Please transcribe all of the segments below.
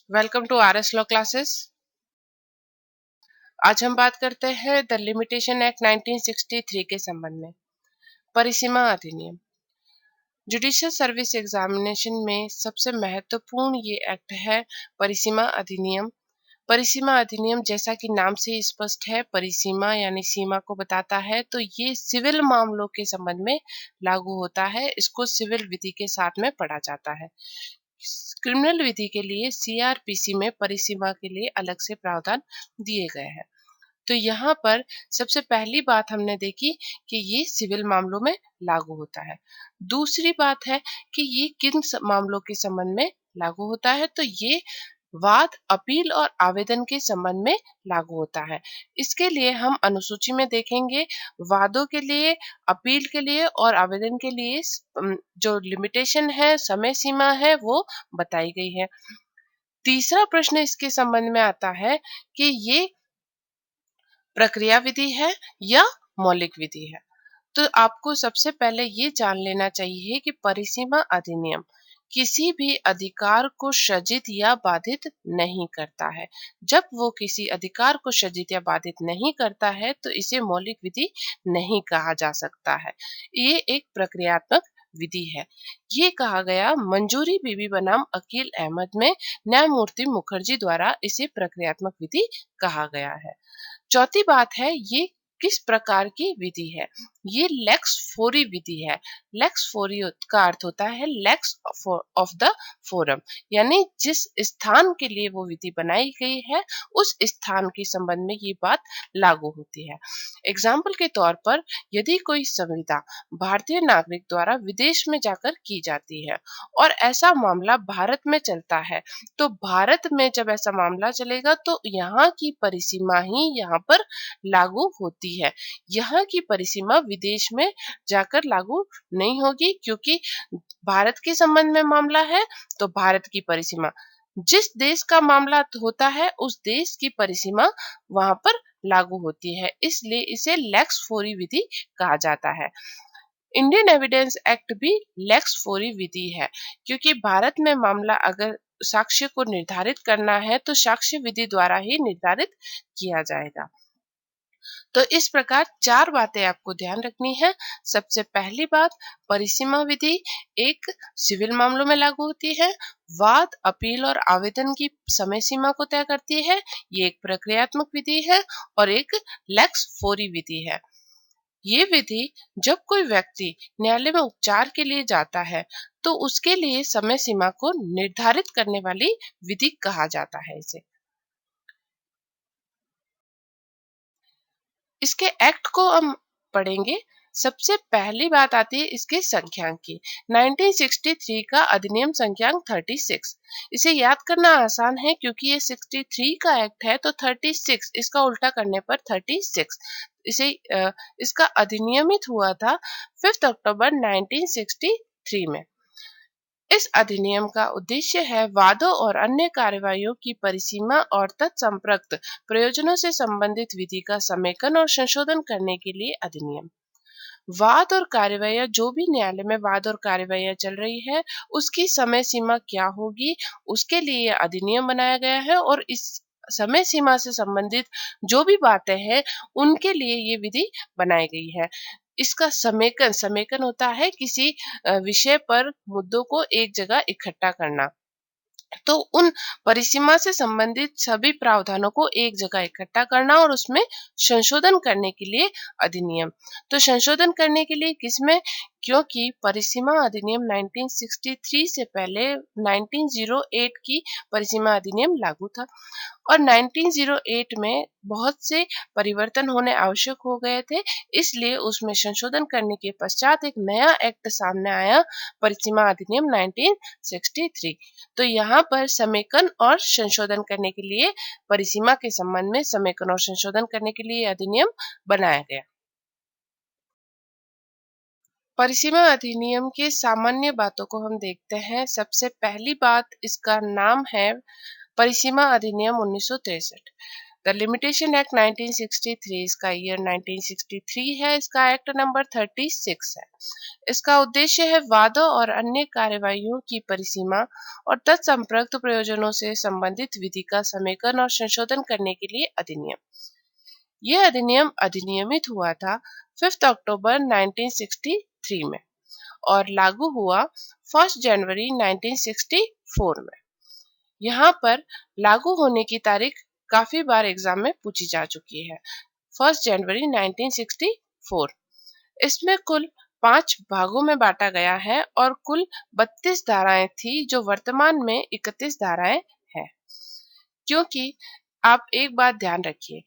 Welcome to RS law classes. आज हम बात करते हैं द लिमिटेशन एक्ट 1963 के संबंध में। परिसीमा अधिनियम। जुडिशियल सर्विस एग्जामिनेशन में सबसे महत्वपूर्ण ये एक्ट है परिसीमा अधिनियम। परिसीमा अधिनियम जैसा कि नाम से स्पष्ट है, परिसीमा यानी सीमा को बताता है, तो ये सिविल मामलों के संबंध में लागू होता है। इसको सिविल विधि के साथ में पढ़ा जाता है। क्रिमिनल विधि के लिए सीआरपीसी में परिसीमा के लिए अलग से प्रावधान दिए गए हैं। तो यहाँ पर सबसे पहली बात हमने देखी कि ये सिविल मामलों में लागू होता है। दूसरी बात है कि ये किन मामलों के संबंध में लागू होता है, तो ये वाद, अपील और आवेदन के संबंध में लागू होता है। इसके लिए हम अनुसूची में देखेंगे वादों के लिए, अपील के लिए और आवेदन के लिए जो लिमिटेशन है, समय सीमा है, वो बताई गई है। तीसरा प्रश्न इसके संबंध में आता है कि ये प्रक्रिया विधि है या मौलिक विधि है। तो आपको सबसे पहले ये जान लेना चाहिए कि परिसीमा अधिनियम किसी भी अधिकार को सृजित या बाधित नहीं करता है। जब वो किसी अधिकार को सृजित या बाधित नहीं करता है तो इसे मौलिक विधि नहीं कहा जा सकता है। ये एक प्रक्रियात्मक विधि है। ये कहा गया मंजूरी बीबी बनाम अकील अहमद में न्यायमूर्ति मुखर्जी द्वारा इसे प्रक्रियात्मक विधि कहा गया है। चौथी बात है ये किस प्रकार की विधि है। ये लेक्स फोरी विधि है। लेक्स फोरी का अर्थ होता है लेक्स ऑफ द फोरम, यानी जिस स्थान के लिए वो विधि बनाई गई है उस स्थान के संबंध में ये बात लागू होती है। एग्जाम्पल के तौर पर यदि कोई संविदा भारतीय नागरिक द्वारा विदेश में जाकर की जाती है और ऐसा मामला भारत में चलता है, तो भारत में जब ऐसा मामला चलेगा तो यहाँ की परिसीमा ही यहाँ पर लागू होती है। यहाँ की परिसीमा विदेश में जाकर लागू नहीं होगी, क्योंकि भारत के संबंध में मामला है तो भारत की परिसीमा, जिस देश का मामला होता है उस देश की परिसीमा वहां पर लागू होती है। इसलिए इसे लेक्स फोरी विधि कहा जाता है। इंडियन एविडेंस एक्ट भी लेक्स फोरी विधि है, क्योंकि भारत में मामला अगर साक्ष्य को निर्धारित करना है तो साक्ष्य विधि द्वारा ही निर्धारित किया जाएगा। तो इस प्रकार चार बातें आपको ध्यान रखनी है। सबसे पहली बात, परिसीमा विधि एक सिविल मामलों में लागू होती है, वाद, अपील और आवेदन की समय सीमा को तय करती है, ये एक प्रक्रियात्मक विधि है, और एक लेक्स फोरी विधि है। ये विधि जब कोई व्यक्ति न्यायालय में उपचार के लिए जाता है तो उसके लिए समय सीमा को निर्धारित करने वाली विधि कहा जाता है इसे। इसके एक्ट को हम पढ़ेंगे। सबसे पहली बात आती है इसके संख्यांक की। 1963 का अधिनियम संख्यांक 36। इसे याद करना आसान है क्योंकि ये 63 का एक्ट है, तो 36 इसका उल्टा करने पर 36। इसे इसका अधिनियमित हुआ था 5 अक्टूबर 1963 में। इस अधिनियम का उद्देश्य है वादों और अन्य कार्यवाहियों की परिसीमा और तत्संप्रक्त प्रयोजनों से संबंधित विधि का समेकन और संशोधन करने के लिए अधिनियम। वाद और कार्यवाहियां, जो भी न्यायालय में वाद और कार्यवाहियां चल रही है उसकी समय सीमा क्या होगी, उसके लिए यह अधिनियम बनाया गया है, और इस समय सीमा से संबंधित जो भी बातें हैं उनके लिए ये विधि बनाई गई है। इसका समेकन समेकन होता है किसी विषय पर मुद्दों को एक जगह इकट्ठा करना। तो उन परिसीमा से संबंधित सभी प्रावधानों को एक जगह इकट्ठा करना और उसमें संशोधन करने के लिए अधिनियम। तो संशोधन करने के लिए किसमें, क्योंकि परिसीमा अधिनियम 1963 से पहले 1908 की परिसीमा अधिनियम लागू था और 1908 में बहुत से परिवर्तन होने आवश्यक हो गए थे, इसलिए उसमें संशोधन करने के पश्चात एक नया एक्ट सामने आया, परिसीमा अधिनियम 1963। तो यहाँ पर समेकन और संशोधन करने के लिए, परिसीमा के संबंध में समेकन और संशोधन करने के लिए अधिनियम बनाया गया। परिसीमा अधिनियम के सामान्य बातों को हम देखते हैं। सबसे पहली बात, इसका नाम है परिसीमा अधिनियम 1963। द लिमिटेशन एक्ट 1963, इसका ईयर 1963 है, इसका एक्ट नंबर 36 है। इसका उद्देश्य है वादों और अन्य कार्यवाहियों की परिसीमा और तत्संप्रक्त प्रयोजनों से संबंधित विधि का समेकन और संशोधन करने के लिए अधिनियम। यह अधिनियम अधिनियमित हुआ था 5 अक्टूबर 1963 में और लागू हुआ 1 जनवरी 1964 में। यहाँ पर लागू होने की तारीख काफी बार एग्जाम में पूछी जा चुकी है। 1 जनवरी 1964। इसमें कुल 5 भागों में बांटा गया है और कुल 32 धाराएं थी, जो वर्तमान में 31 धाराएं हैं। क्योंकि आप एक बात ध्यान रखिए,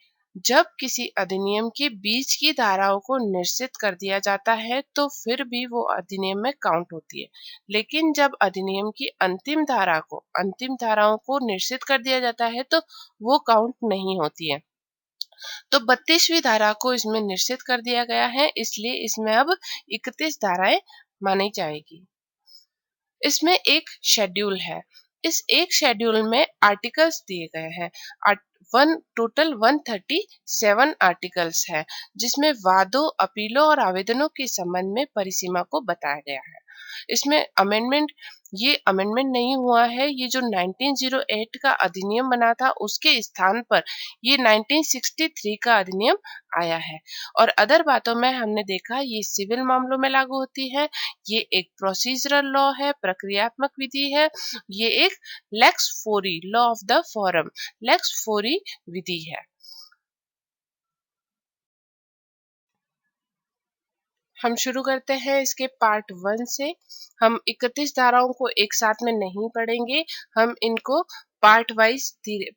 जब किसी अधिनियम के बीच की धाराओं को निश्चित कर दिया जाता है तो फिर भी वो अधिनियम में काउंट होती है, लेकिन जब अधिनियम की अंतिम धाराओं को निश्चित कर दिया जाता है तो वो काउंट नहीं होती है। तो 32वीं धारा को इसमें निश्चित कर दिया गया है, इसलिए इसमें अब 31 धाराएं मानी जाएगी। इसमें एक शेड्यूल है। इस एक शेड्यूल में आर्टिकल्स दिए गए हैं। टोटल 137 आर्टिकल्स है, जिसमें वादों, अपीलों और आवेदनों के संबंध में परिसीमा को बताया गया है। इसमें ये अमेंडमेंट नहीं हुआ है। ये जो 1908 का अधिनियम बना था उसके स्थान पर ये 1963 का अधिनियम आया है। और अदर बातों में हमने देखा ये सिविल मामलों में लागू होती है। ये एक प्रोसीजरल लॉ है, प्रक्रियात्मक विधि है। ये एक lex fori, law of the forum, lex fori विधि है। हम शुरू करते हैं इसके पार्ट 1 से। हम 31 धाराओं को एक साथ में नहीं पढ़ेंगे, हम इनको पार्ट वाइज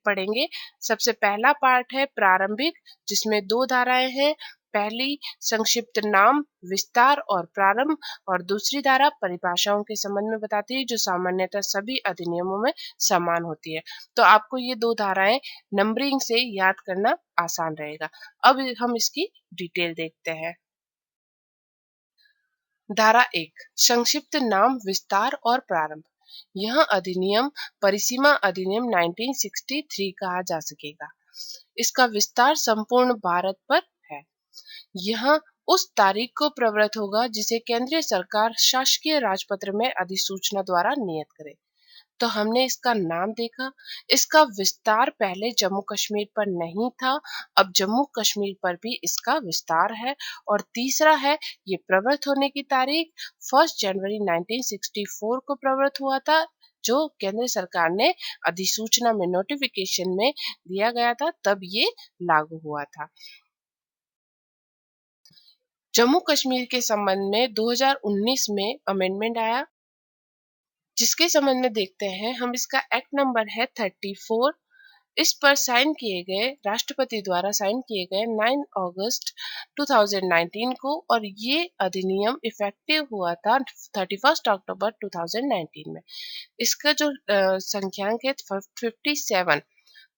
पढ़ेंगे। सबसे पहला पार्ट है प्रारंभिक, जिसमें 2 धाराएं हैं। पहली संक्षिप्त नाम, विस्तार और प्रारंभ, और दूसरी धारा परिभाषाओं के संबंध में बताती है, जो सामान्यतः सभी अधिनियमों में समान होती है। तो आपको ये 2 धाराएं नंबरिंग से याद करना आसान रहेगा। अब हम इसकी डिटेल देखते हैं। धारा 1, संक्षिप्त नाम, विस्तार और प्रारंभ। यह अधिनियम परिसीमा अधिनियम 1963 कहा जा सकेगा। इसका विस्तार संपूर्ण भारत पर है। यह उस तारीख को प्रवृत्त होगा जिसे केंद्रीय सरकार शासकीय राजपत्र में अधिसूचना द्वारा नियत करे। तो हमने इसका नाम देखा। इसका विस्तार पहले जम्मू कश्मीर पर नहीं था, अब जम्मू कश्मीर पर भी इसका विस्तार है। और तीसरा है ये प्रवृत्त होने की तारीख 1 जनवरी 1964 को प्रवृत्त हुआ था, जो केंद्र सरकार ने अधिसूचना में नोटिफिकेशन में दिया गया था, तब ये लागू हुआ था। जम्मू कश्मीर के संबंध में 2019 में अमेंडमेंट आया, जिसके संबंध में देखते हैं हम। इसका एक्ट नंबर है 34। इस पर साइन किए गए, राष्ट्रपति द्वारा साइन किए गए 9 अगस्त 2019 को, और ये अधिनियम इफेक्टिव हुआ था 31 अक्टूबर 2019 में। इसका जो संख्यांक है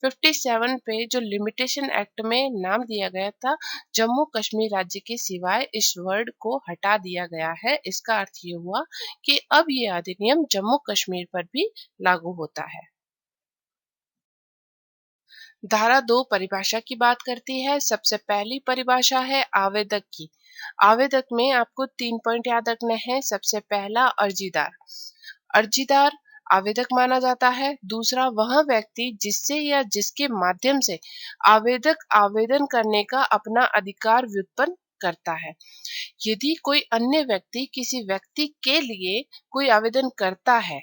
57 पे जो लिमिटेशन एक्ट में नाम दिया गया था, जम्मू कश्मीर राज्य के सिवाय इस वर्ड को हटा दिया गया है। इसका अर्थ ये हुआ कि अब ये अधिनियम जम्मू कश्मीर पर भी लागू होता है। धारा 2 परिभाषा की बात करती है। सबसे पहली परिभाषा है आवेदक की। आवेदक में आपको 3 पॉइंट याद रखने हैं। सबसे पहला अर्जीदार। अर्जीदार आवेदक माना जाता है। दूसरा वह व्यक्ति जिससे या जिसके माध्यम से आवेदक आवेदन करने का अपना अधिकार व्युत्पन्न करता है। यदि कोई अन्य व्यक्ति किसी व्यक्ति के लिए कोई आवेदन करता है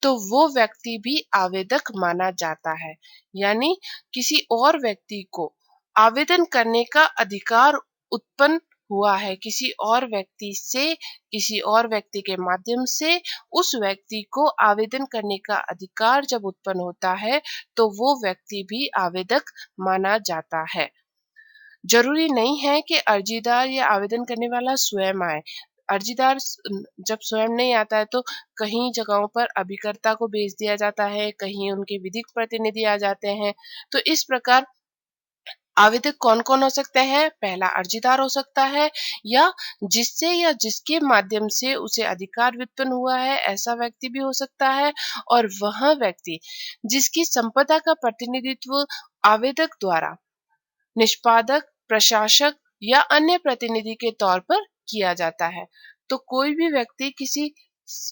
तो वो व्यक्ति भी आवेदक माना जाता है। यानी किसी और व्यक्ति को आवेदन करने का अधिकार उत्पन्न हुआ है, किसी और व्यक्ति से, किसी और व्यक्ति के माध्यम से उस व्यक्ति को आवेदन करने का अधिकार जब उत्पन्न होता है तो वो व्यक्ति भी आवेदक माना जाता है। जरूरी नहीं है कि अर्जीदार या आवेदन करने वाला स्वयं आए। अर्जीदार जब स्वयं नहीं आता है तो कहीं जगहों पर अभिकर्ता को भेज दिया जाता है, कहीं उनके विधिक प्रतिनिधि आ जाते हैं। तो इस प्रकार आवेदक कौन-कौन हो सकते हैं? पहला अर्जीदार हो सकता है या जिससे या जिसके माध्यम से उसे अधिकार व्युत्पन्न हुआ है, ऐसा व्यक्ति भी हो सकता है और वह व्यक्ति जिसकी संपदा का प्रतिनिधित्व आवेदक द्वारा निष्पादक, प्रशासक या अन्य प्रतिनिधि के तौर पर किया जाता है। तो कोई भी व्यक्ति किसी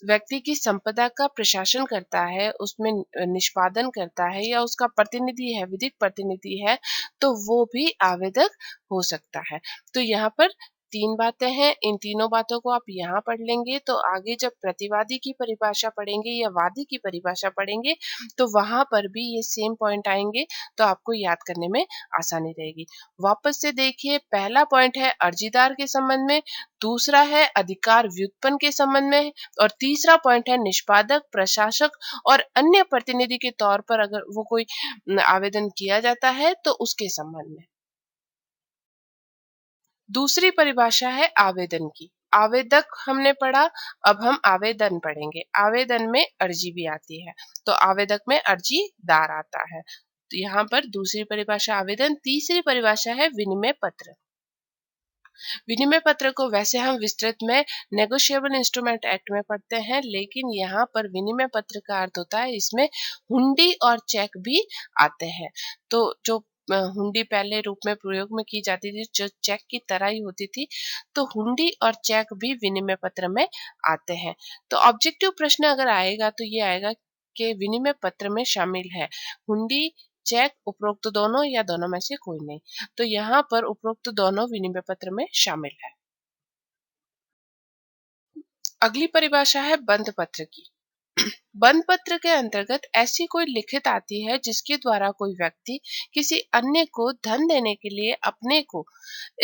व्यक्ति की संपदा का प्रशासन करता है, उसमें निष्पादन करता है या उसका प्रतिनिधि है, विधिक प्रतिनिधि है, तो वो भी आवेदक हो सकता है। तो यहाँ पर 3 बातें हैं, इन तीनों बातों को आप यहाँ पढ़ लेंगे तो आगे जब प्रतिवादी की परिभाषा पढ़ेंगे या वादी की परिभाषा पढ़ेंगे, तो वहाँ पर भी ये सेम पॉइंट आएँगे, तो आपको याद करने में आसानी रहेगी। वापस से देखिए, पहला पॉइंट है अर्जीदार के संबंध में, दूसरा है अधिकार व्युत्पन्न के संबंध में और तीसरा पॉइंट है निष्पादक, प्रशासक और अन्य प्रतिनिधि के तौर पर अगर वो कोई आवेदन किया जाता है तो उसके संबंध में। दूसरी परिभाषा है आवेदन की। आवेदक हमने पढ़ा, अब हम आवेदन पढ़ेंगे। आवेदन में अर्जी भी आती है, तो आवेदक में अर्जीदार आता है। तो यहाँ पर दूसरी परिभाषा आवेदन, तीसरी परिभाषा है विनिमय पत्र। विनिमय पत्र को वैसे हम विस्तृत में नेगोशिएबल इंस्ट्रूमेंट एक्ट में पढ़ते हैं, लेकिन यहाँ पर विनिमय पत्र का अर्थ होता है इसमें हुंडी और चेक भी आते हैं। तो जो हुंडी पहले रूप में प्रयोग में की जाती थी, जो चेक की तरह ही होती थी, तो हुंडी और चेक भी विनिमय पत्र में आते हैं। तो ऑब्जेक्टिव प्रश्न अगर आएगा तो ये आएगा कि विनिमय पत्र में शामिल है हुंडी, चेक, उपरोक्त दोनों या दोनों में से कोई नहीं। तो यहाँ पर उपरोक्त दोनों विनिमय पत्र में शामिल है। अगली परिभाषा है बंध पत्र की। बंध पत्र के अंतर्गत ऐसी कोई लिखित आती है जिसके द्वारा कोई व्यक्ति किसी अन्य को धन देने के लिए अपने को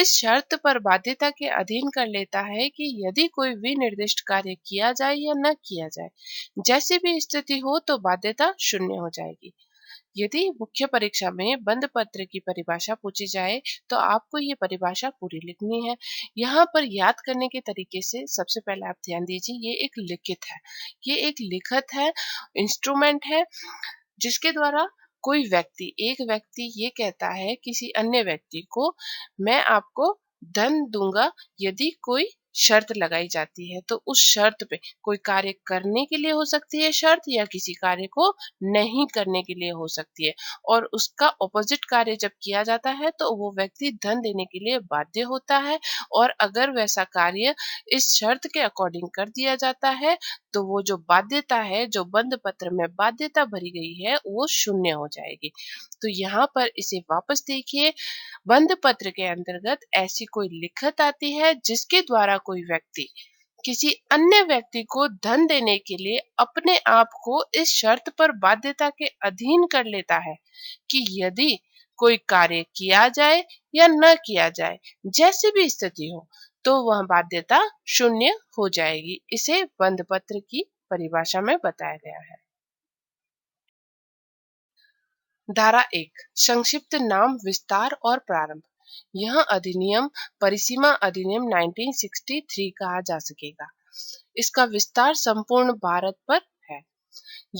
इस शर्त पर बाध्यता के अधीन कर लेता है कि यदि कोई विनिर्दिष्ट कार्य किया जाए या न किया जाए, जैसी भी स्थिति हो तो बाध्यता शून्य हो जाएगी। यदि मुख्य परीक्षा में बंद पत्र की परिभाषा पूछी जाए तो आपको ये परिभाषा पूरी लिखनी है। यहाँ पर याद करने के तरीके से सबसे पहले आप ध्यान दीजिए, ये एक लिखित है। ये एक लिखित है, इंस्ट्रूमेंट है जिसके द्वारा कोई व्यक्ति, एक व्यक्ति ये कहता है किसी अन्य व्यक्ति को, मैं आपको धन दूंगा यदि कोई शर्त लगाई जाती है। तो उस शर्त पे कोई कार्य करने के लिए हो सकती है शर्त, या किसी कार्य को नहीं करने के लिए हो सकती है, और उसका ऑपोजिट कार्य जब किया जाता है तो वो व्यक्ति धन देने के लिए बाध्य होता है। और अगर वैसा कार्य इस शर्त के अकॉर्डिंग कर दिया जाता है तो वो जो बाध्यता है, जो बंद पत्र में बाध्यता भरी गई है, वो शून्य हो जाएगी। तो यहाँ पर इसे वापस देखिए, बंद पत्र के अंतर्गत ऐसी कोई लिखत आती है जिसके द्वारा कोई व्यक्ति किसी अन्य व्यक्ति को धन देने के लिए अपने आप को इस शर्त पर बाध्यता के अधीन कर लेता है कि यदि कोई कार्य किया जाए या न किया जाए, जैसी भी स्थिति हो, तो वह बाध्यता शून्य हो जाएगी। इसे बंद पत्र की परिभाषा में बताया गया है। धारा 1 संक्षिप्त नाम, विस्तार और प्रारंभ। यह अधिनियम परिसीमा अधिनियम 1963 कहा जा सकेगा। इसका विस्तार संपूर्ण भारत पर है।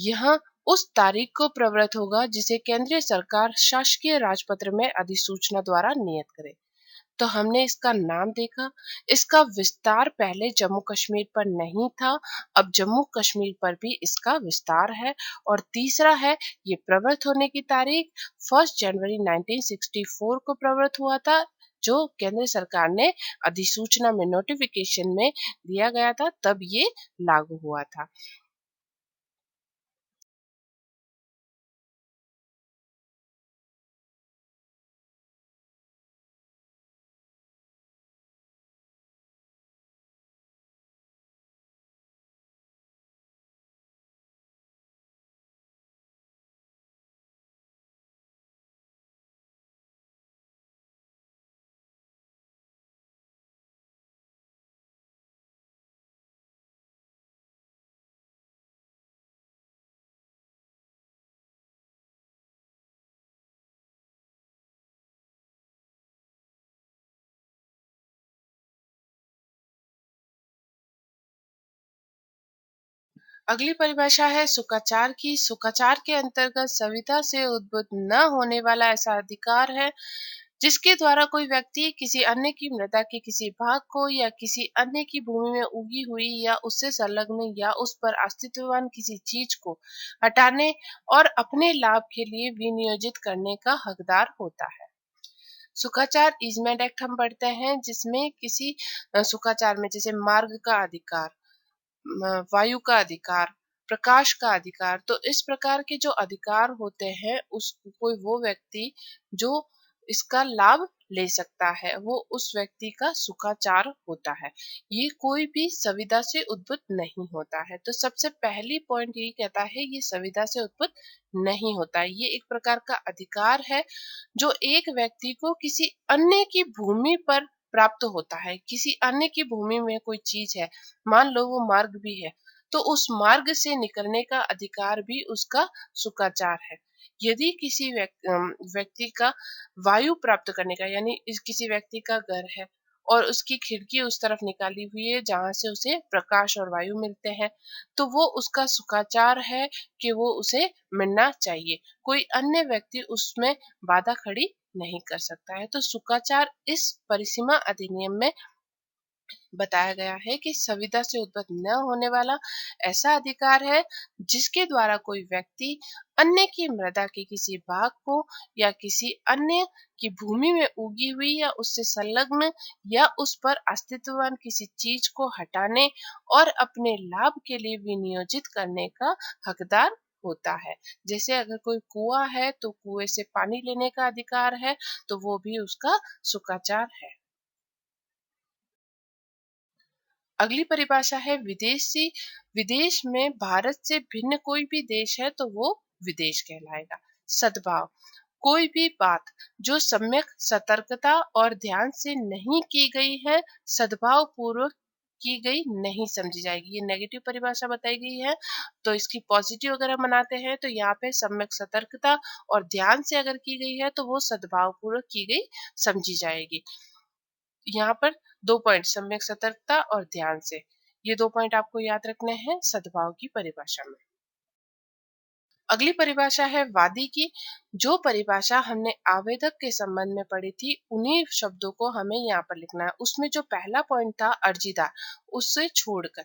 यह उस तारीख को प्रवृत्त होगा जिसे केंद्रीय सरकार शासकीय राजपत्र में अधिसूचना द्वारा नियत करे। तो हमने इसका नाम देखा, इसका विस्तार पहले जम्मू कश्मीर पर नहीं था, अब जम्मू कश्मीर पर भी इसका विस्तार है। और तीसरा है, ये प्रवृत्त होने की तारीख 1 जनवरी 1964 को प्रवृत्त हुआ था, जो केंद्र सरकार ने अधिसूचना में नोटिफिकेशन में दिया गया था, तब ये लागू हुआ था। अगली परिभाषा है सुखाचार की। सुखाचार के अंतर्गत संविदा से उद्भूत न होने वाला ऐसा अधिकार है जिसके द्वारा कोई व्यक्ति किसी अन्य की मृदा के किसी भाग को या किसी अन्य की भूमि में उगी हुई या उससे संलग्न या उस पर अस्तित्ववान किसी चीज को हटाने और अपने लाभ के लिए विनियोजित करने का हकदार होता है। सुखाचार ईजमेंट एक्ट हम पढ़ते हैं, जिसमें किसी सुखाचार में जैसे मार्ग का अधिकार, वायु का अधिकार, प्रकाश का अधिकार, तो इस प्रकार के जो अधिकार होते हैं उस कोई वो व्यक्ति जो इसका लाभ ले सकता है, वो उस व्यक्ति का सुखाचार होता है। ये कोई भी संविदा से उद्भुत नहीं होता है। तो सबसे पहली पॉइंट यही कहता है, ये संविदा से उद्भुत नहीं होता है। ये एक प्रकार का अधिकार है जो एक व्यक्ति को किसी अन्य की भूमि पर प्राप्त होता है। किसी अन्य की भूमि में कोई चीज है, मान लो वो मार्ग भी है, तो उस मार्ग से निकलने का अधिकार भी उसका सुखाचार है। यदि किसी व्यक्ति का वायु प्राप्त करने का, यानी किसी व्यक्ति का घर है और उसकी खिड़की उस तरफ निकाली हुई है जहां से उसे प्रकाश और वायु मिलते हैं, तो वो उसका सुखाचार है कि वो उसे मिलना चाहिए। कोई अन्य व्यक्ति उसमें बाधा खड़ी नहीं कर सकता है। तो सुखाचार इस परिसीमा अधिनियम में बताया गया है कि संविदा से उद्भुत न होने वाला ऐसा अधिकार है जिसके द्वारा कोई व्यक्ति अन्य की मृदा के किसी भाग को या किसी अन्य की भूमि में उगी हुई या उससे संलग्न या उस पर अस्तित्ववान किसी चीज को हटाने और अपने लाभ के लिए विनियोजित करने का हकदार होता है। जैसे अगर कोई कुआं है तो कुएं से पानी लेने का अधिकार है, तो वो भी उसका सुखाचार है। अगली परिभाषा है विदेशी। विदेश में भारत से भिन्न कोई भी देश है तो वो विदेश कहलाएगा। सद्भाव, कोई भी बात जो सम्यक सतर्कता और ध्यान से नहीं की गई है, सद्भाव पूर्वक की गई नहीं समझी जाएगी। ये नेगेटिव परिभाषा बताई गई है। तो इसकी पॉजिटिव अगर हम बनाते हैं तो यहाँ पे सम्यक सतर्कता और ध्यान से अगर की गई है तो वो सद्भाव पूर्वक की गई समझी जाएगी। यहाँ पर 2 पॉइंट, सम्यक सतर्कता और ध्यान से, ये 2 पॉइंट आपको याद रखने हैं सद्भाव की परिभाषा में। अगली परिभाषा है वादी की। जो परिभाषा हमने आवेदक के संबंध में पढ़ी थी, उन्हीं शब्दों को हमें यहाँ पर लिखना है। उसमें जो पहला पॉइंट था अर्जीदार, उससे छोड़कर,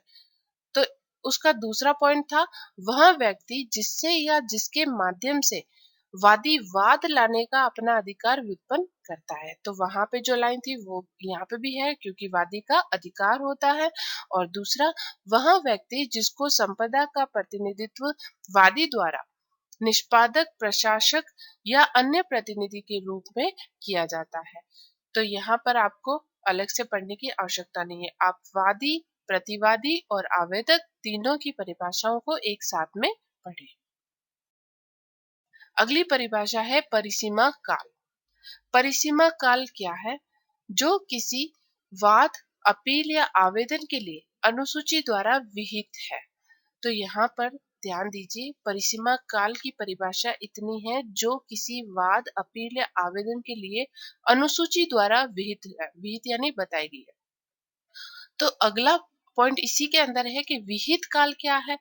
तो उसका दूसरा पॉइंट था वह व्यक्ति जिससे या जिसके माध्यम से वादी वाद लाने का अपना अधिकार व्युत्पन्न करता है। तो वहां पे जो लाइन थी वो यहाँ पे भी है, क्योंकि वादी का अधिकार होता है। और दूसरा, वह व्यक्ति जिसको संपदा का प्रतिनिधित्व वादी द्वारा निष्पादक, प्रशासक या अन्य प्रतिनिधि के रूप में किया जाता है। तो यहाँ पर आपको अलग से पढ़ने की आवश्यकता नहीं है। आप वादी, प्रतिवादी और आवेदक तीनों की परिभाषाओं को एक साथ में पढ़ें। अगली परिभाषा है परिसीमा काल। परिसीमा काल क्या है? जो किसी वाद, अपील या आवेदन के लिए अनुसूची द्वारा विहित है। तो यहाँ पर ध्यान दीजिए, परिसीमा काल की परिभाषा इतनी है, जो किसी वाद, अपील या आवेदन के लिए अनुसूची द्वारा विहित है। विहित यानी बताई गई है। तो अगला पॉइंट इसी के अंदर है कि विहित काल क्या है।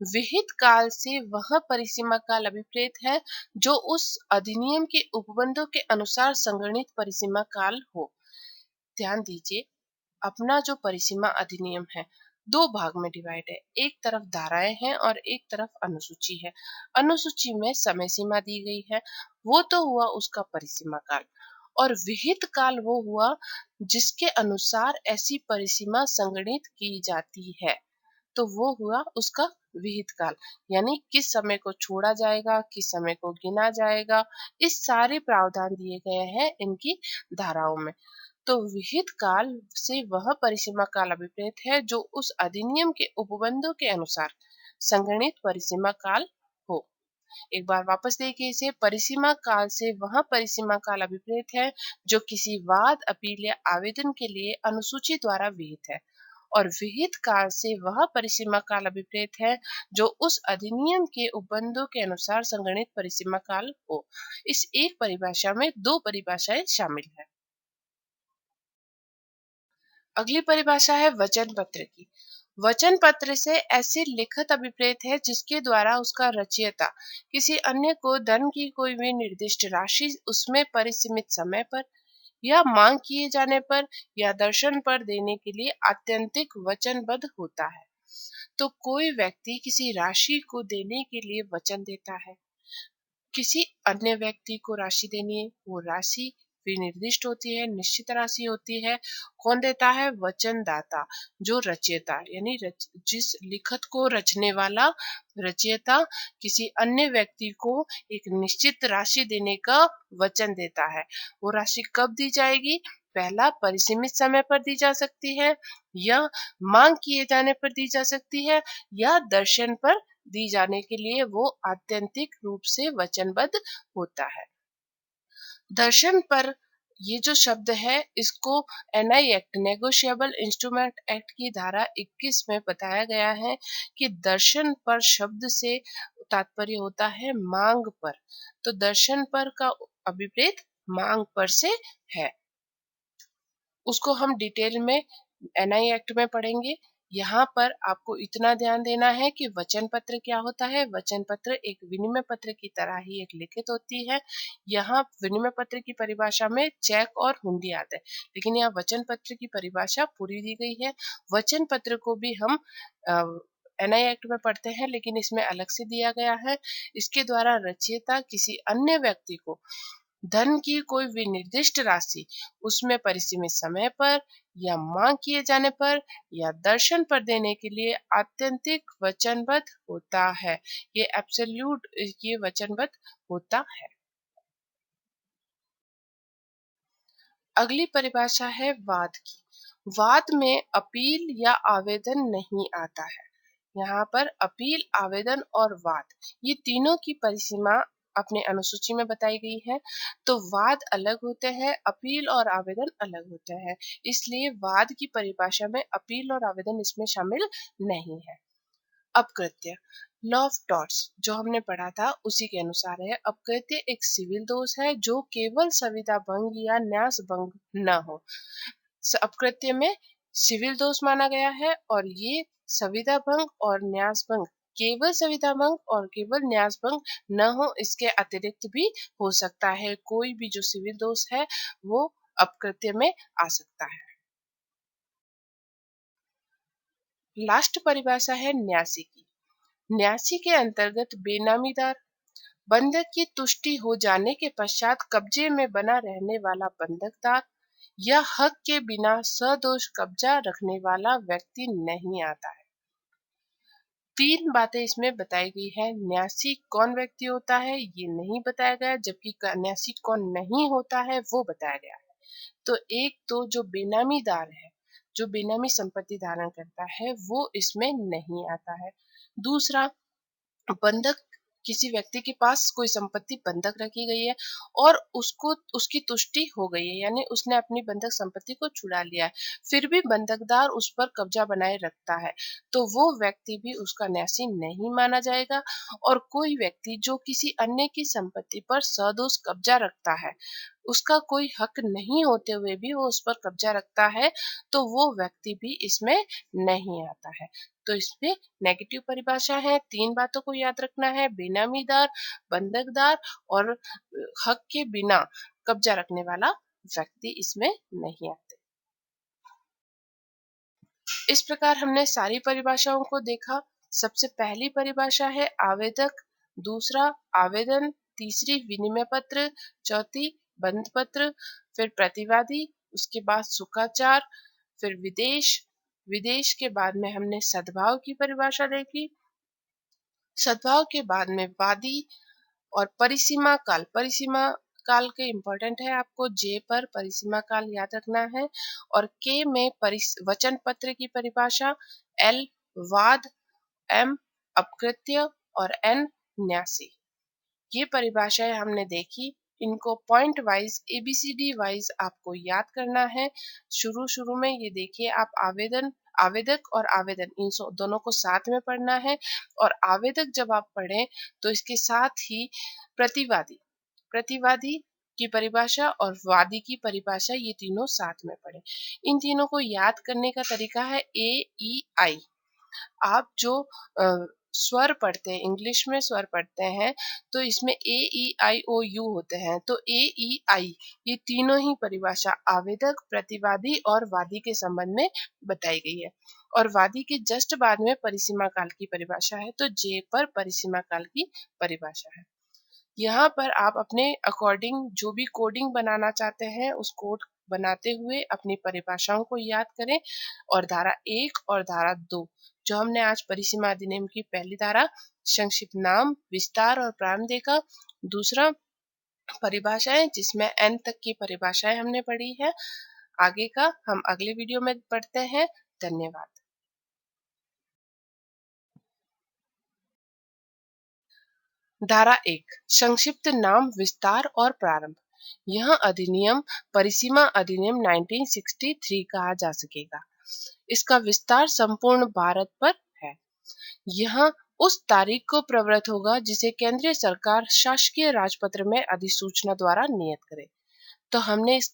विहित काल से वह परिसीमा काल अभिप्रेत है जो उस अधिनियम के उपबंधों के अनुसार संगणित परिसीमा काल हो। ध्यान दीजिए, अपना जो परिसीमा अधिनियम है 2 भाग में डिवाइड है। एक तरफ धाराएं हैं और एक तरफ अनुसूची है। अनुसूची में समय सीमा दी गई है, वो तो हुआ उसका परिसीमा काल। और विहित काल वो हुआ जिसके अनुसार ऐसी परिसीमा संगणित की जाती है, तो वो हुआ उसका विहित काल। यानी किस समय को छोड़ा जाएगा, किस समय को गिना जाएगा, इस सारे प्रावधान दिए गए हैं इनकी धाराओं में। तो विहित काल से वह परिसीमा काल अभिप्रेत है जो उस अधिनियम के उपबंधों के अनुसार संगणित परिसीमा काल हो। एक बार वापस देखिए इसे, परिसीमा काल से वह परिसीमा काल अभिप्रेत है जो किसी वाद, अपील या आवेदन के लिए अनुसूची द्वारा विहित है। और विहित काल से वह परिसीमा काल अभिप्रेत है जो उस अधिनियम के उपबंधों के अनुसार संगणित परिसीमा काल हो। इस एक परिभाषा में 2 परिभाषाएं शामिल है। अगली परिभाषा है वचन पत्र की। वचन पत्र से ऐसी लिखित अभिप्रेत है जिसके द्वारा उसका रचयिता किसी अन्य को धन की कोई भी निर्दिष्ट राशि उसमें परिसीमित समय पर या मांग किए जाने पर या दर्शन पर देने के लिए आत्यंतिक वचनबद्ध होता है। तो कोई व्यक्ति किसी राशि को देने के लिए वचन देता है, किसी अन्य व्यक्ति को राशि देनी है, वो राशि विनिर्दिष्ट होती है, निश्चित राशि होती है। कौन देता है? वचनदाता, जो रचयिता यानी जिस लिखत को रचने वाला रचयिता किसी अन्य व्यक्ति को एक निश्चित राशि देने का वचन देता है। वो राशि कब दी जाएगी? पहला, परिसीमित समय पर दी जा सकती है, या मांग किए जाने पर दी जा सकती है, या दर्शन पर दी जाने के लिए वो आत्यंतिक रूप से वचनबद्ध होता है। दर्शन पर ये जो शब्द है इसको NI act negotiable instrument act की धारा 21 में बताया गया है कि दर्शन पर शब्द से तात्पर्य होता है मांग पर। तो दर्शन पर का अभिप्रेत मांग पर से है। उसको हम डिटेल में एनआई एक्ट में पढ़ेंगे। यहाँ पर आपको इतना ध्यान देना है कि वचन पत्र क्या होता है। वचन पत्र एक विनिमय पत्र की तरह ही एक लिखित होती है। यहाँ विनिमय पत्र की परिभाषा में चेक और हुंडी आते हैं, लेकिन यहाँ वचन पत्र की परिभाषा पूरी दी गई है। वचन पत्र को भी हम एनआई एक्ट में पढ़ते हैं, लेकिन इसमें अलग से दिया गया है। इसके द्वारा रचयिता किसी अन्य व्यक्ति को धन की कोई भी निर्दिष्ट राशि उसमें परिसीमित समय पर या मांग किए जाने पर या दर्शन पर देने के लिए आत्यंतिक वचनबद्ध होता है। ये एब्सोल्यूट ये वचनबद्ध होता है। अगली परिभाषा है वाद की। वाद में अपील या आवेदन नहीं आता है। यहाँ पर अपील, आवेदन और वाद ये तीनों की परिसीमा अपने अनुसूची में बताई गई है। तो वाद अलग होते हैं, अपील और आवेदन अलग होते हैं, इसलिए वाद की परिभाषा में अपील और आवेदन इसमें शामिल नहीं है। अपकृत्य, लॉ ऑफ टॉर्ट्स जो हमने पढ़ा था उसी के अनुसार है। अपकृत्य एक सिविल दोष है जो केवल संविदा भंग या न्यास भंग न हो। अपकृत्य में सिविल दोष माना गया है, और ये संविदा भंग और न्यास भंग, केवल संविदा भंग और केवल न्यास भंग न हो, इसके अतिरिक्त भी हो सकता है। कोई भी जो सिविल दोष है वो अपकृत्य में आ सकता है। लास्ट परिभाषा है न्यासी की। न्यासी के अंतर्गत बेनामीदार, बंधक की तुष्टि हो जाने के पश्चात कब्जे में बना रहने वाला बंधकदार या हक के बिना सदोष कब्जा रखने वाला व्यक्ति नहीं आता है। तीन बातें इसमें बताई गई है। न्यासी कौन व्यक्ति होता है ये नहीं बताया गया, जबकि न्यासी कौन नहीं होता है वो बताया गया है। तो एक तो जो बेनामीदार है, जो बेनामी संपत्ति धारण करता है, वो इसमें नहीं आता है। दूसरा, बंधक, किसी व्यक्ति के पास कोई संपत्ति बंधक रखी गई है और उसको उसकी तुष्टि हो गई है, यानी उसने अपनी बंधक संपत्ति को छुड़ा लिया है, फिर भी बंधकदार उस पर कब्जा बनाए रखता है, तो वो व्यक्ति भी उसका न्यासी नहीं माना जाएगा। और कोई व्यक्ति जो किसी अन्य की संपत्ति पर सदोष कब्जा रखता है, उसका कोई हक नहीं होते हुए भी वो उस पर कब्जा रखता है, तो वो व्यक्ति भी इसमें नहीं आता है। तो इसमें नेगेटिव परिभाषा है। तीन बातों को याद रखना है, बेनामीदार, बंधकदार और हक के बिना कब्जा रखने वाला व्यक्ति इसमें नहीं आते। इस प्रकार हमने सारी परिभाषाओं को देखा। सबसे पहली परिभाषा है आवेदक, दूसरा आवेदन, तीसरी विनिमय पत्र, चौथी बंध पत्र, फिर प्रतिवादी, उसके बाद सुखाचार, फिर विदेश। विदेश के बाद में हमने सद्भाव की परिभाषा देखी। सद्भाव के बाद में वादी और परिसीमा काल। परिसीमा काल के इम्पोर्टेंट है, आपको जे पर परिसीमा काल याद रखना है। और के में वचन पत्र की परिभाषा, एल वाद, एम अपकृत्य और एन न्यासी। ये परिभाषाएं हमने देखी। इनको पॉइंट वाइज एबीसीडी वाइज आपको याद करना है। शुरू शुरू में ये देखिए, आप आवेदन, आवेदक और आवेदन इन दोनों को साथ में पढ़ना है। और आवेदक जब आप पढ़ें तो इसके साथ ही प्रतिवादी, प्रतिवादी की परिभाषा और वादी की परिभाषा, ये तीनों साथ में पढ़े। इन तीनों को याद करने का तरीका है ए ई आई। आप जो स्वर पढ़ते हैं, इंग्लिश में स्वर पढ़ते हैं, तो इसमें ए, ई, आई, ओ, यू होते हैं। तो ए, ई, आई ये तीनों ही परिभाषा आवेदक, प्रतिवादी और वादी के संबंध में बताई गई है। और वादी के जस्ट बाद में परिसीमा काल की परिभाषा है, तो जे पर परिसीमा काल की परिभाषा है। यहाँ पर आप अपने अकॉर्डिंग जो भी कोडिंग बनाना चाहते हैं, उस कोड बनाते हुए अपनी परिभाषाओं को याद करें और धारा 1 और धारा 2 जो हमने आज परिसीमा अधिनियम की पहली धारा संक्षिप्त नाम, विस्तार और प्रारंभ देखा। दूसरा परिभाषाएं जिसमें एन तक की परिभाषाएं हमने पढ़ी है। आगे का हम अगले वीडियो में पढ़ते हैं। धन्यवाद। धारा 1 संक्षिप्त नाम, विस्तार और प्रारंभ। यह अधिनियम परिसीमा अधिनियम 1963 कहा जा सकेगा। इसका विस्तार संपूर्ण भारत पर है। यह उस तारीख को प्रवृत्त होगा जिसे केंद्रीय सरकार शासकीय राजपत्र में अधिसूचना द्वारा नियत करे। तो हमने इस